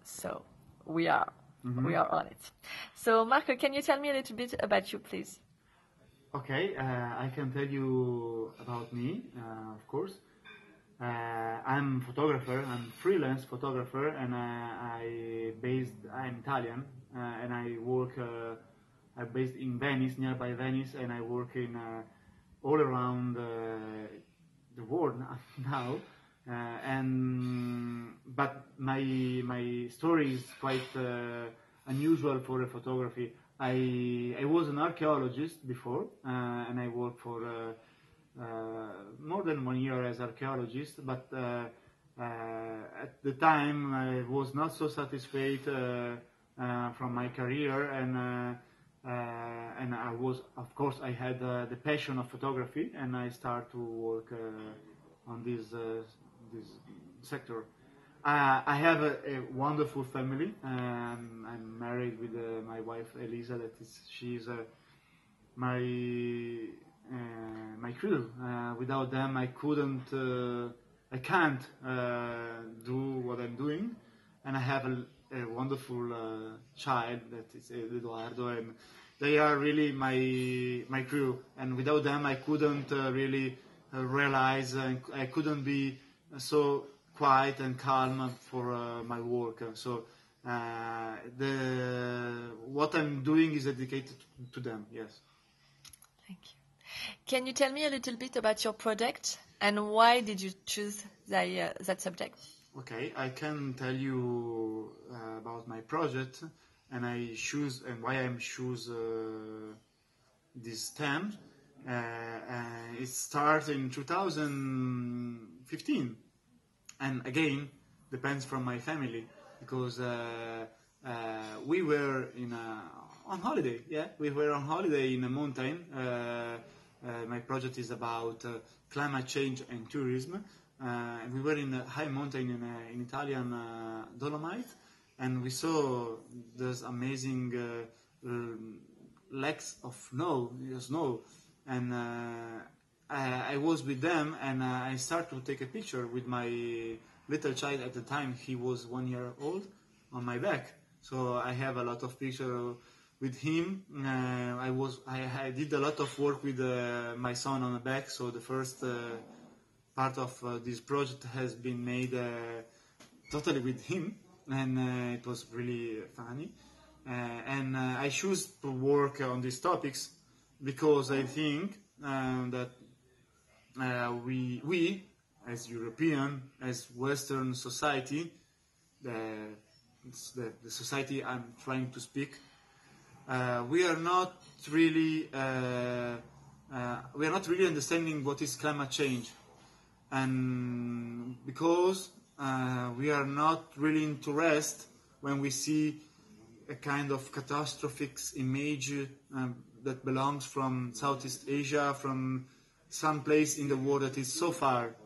So we are on it. So Marco, can you tell me a little bit about you, please? Okay, I can tell you about me, of course. I'm a photographer. I'm a freelance photographer, and I'm Italian, and I work. I'm based in Venice, nearby Venice, and I work in all around the world now. But my story is quite unusual for a photography. I was an archaeologist before, and I worked for more than 1 year as archaeologist. But at the time, I was not so satisfied from my career, and I was, of course, I had the passion of photography, and I started to work on this sector. I have a wonderful family. I'm married with my wife Elisa. She's my crew. Without them, I can't do what I'm doing. And I have a wonderful child that is Eduardo, and they are really my crew. And without them, I couldn't really realize, and I couldn't be so quiet and calm for my work. So what I'm doing is dedicated to them. Yes. Thank you. Can you tell me a little bit about your project and why did you choose that subject? Okay, I can tell you about my project and why I choose this theme. It started in 2015, and again depends from my family, because we were on holiday. Yeah, we were on holiday in a mountain. My project is about climate change and tourism. We were in a high mountain in Italian Dolomite, and we saw those amazing lakes of snow. And I was with them, and I started to take a picture with my little child at the time. He was 1 year old, on my back. So I have a lot of pictures with him. I did a lot of work with my son on the back. So the first part of this project has been made totally with him, and it was really funny. And I choose to work on these topics because I think that we, as European, as Western society, the society I'm trying to speak, we are not really understanding what is climate change, and because we are not really interested when we see a kind of catastrophic image that belongs from Southeast Asia, from some place in the world that is so far.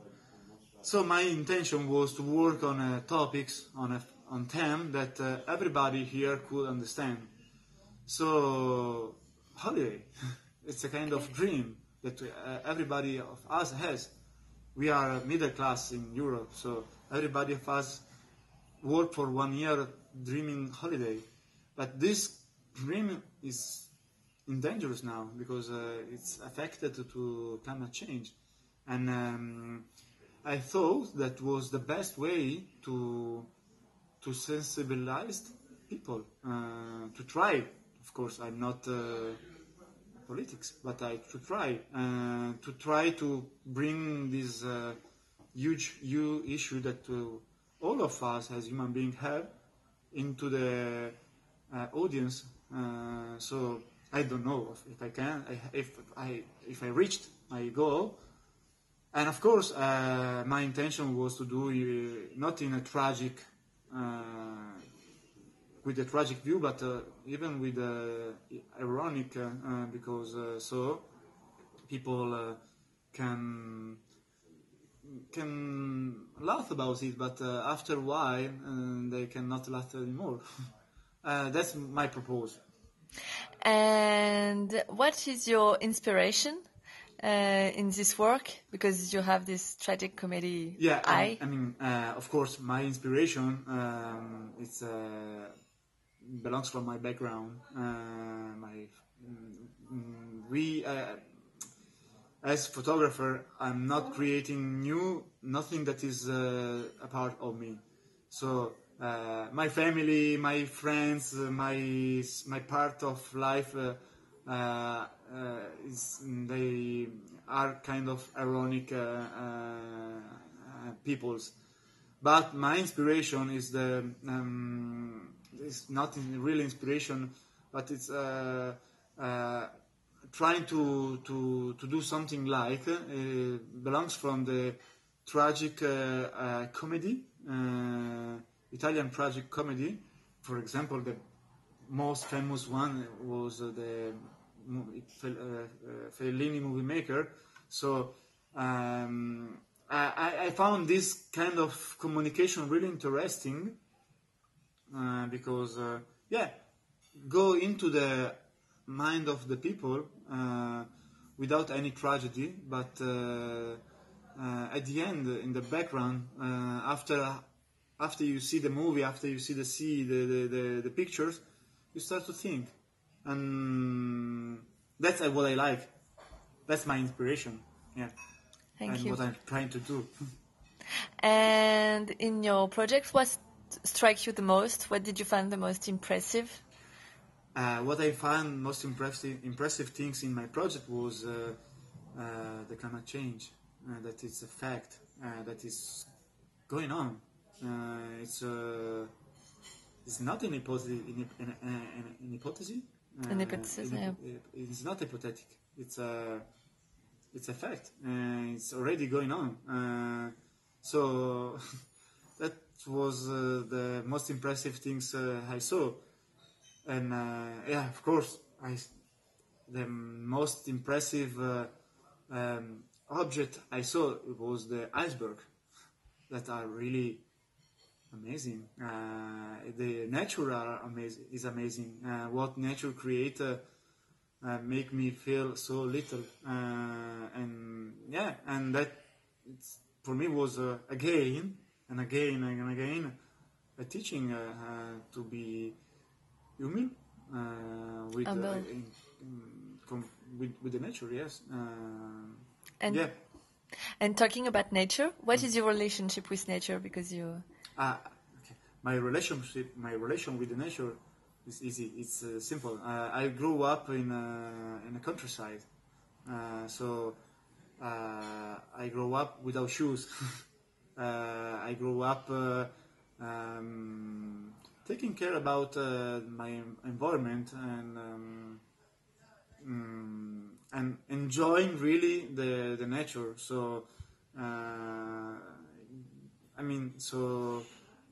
So my intention was to work on topics, on theme that everybody here could understand. So holiday, it's a kind of dream that everybody of us has. We are middle class in Europe, so everybody of us work for 1 year dreaming holiday. But this dream is dangerous now because it's affected to climate change. And I thought that was the best way to sensibilize people, to try. Of course, I'm not politics, but to try to bring this huge issue that all of us as human beings have into the audience. So I don't know if I can, if I reached my goal. And of course, my intention was to do not in a tragic, with a tragic view, but even with ironic, because so people can laugh about it, but after a while they cannot laugh anymore. That's my proposal. And what is your inspiration in this work, because you have this tragic comedy eye? I mean, of course, my inspiration it's belongs from my background. We as photographer, I'm not creating nothing that is a part of me. So my family, my friends, my part of life they are kind of ironic peoples. But my inspiration is it's not really inspiration, but it's trying to do something like belongs from the tragic comedy, Italian tragic comedy. For example, the most famous one was the Fellini movie maker. So I found this kind of communication really interesting because go into the mind of the people without any tragedy, but at the end, in the background, after you see the movie, after you see the pictures, you start to think, and that's what I like. That's my inspiration. Yeah. Thank you. What I'm trying to do. And in your project, what strikes you the most? What did you find the most impressive? What I found most impressive things in my project was the climate change. That is a fact that is going on. It's not an hypothesis. An hypothesis. It's not hypothetical. It's a fact. It's already going on. So that was the most impressive things I saw. And of course, the most impressive object I saw was the iceberg. That are really amazing. The nature is amazing. What nature create make me feel so little. And that for me was again and again a teaching to be human with the nature, yes. And talking about nature, what is your relationship with nature? Because you my relation with the nature is easy. It's simple. I grew up in a countryside, so I grew up without shoes. I grew up taking care about my environment and enjoying really the nature. So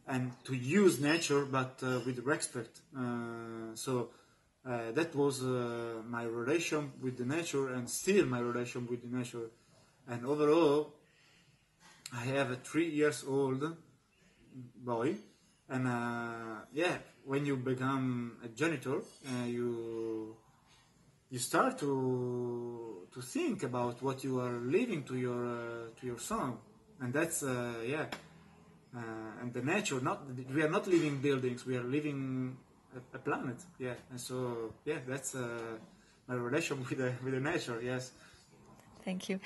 and to use nature, but with respect. That was my relation with the nature, and still my relation with the nature. And overall, I have a 3-year-old boy. And when you become a janitor, you start to think about what you are leaving to your son, and that's and the nature. We are not living buildings; we are living a planet. Yeah, and so that's my relation with the nature. Yes. Thank you.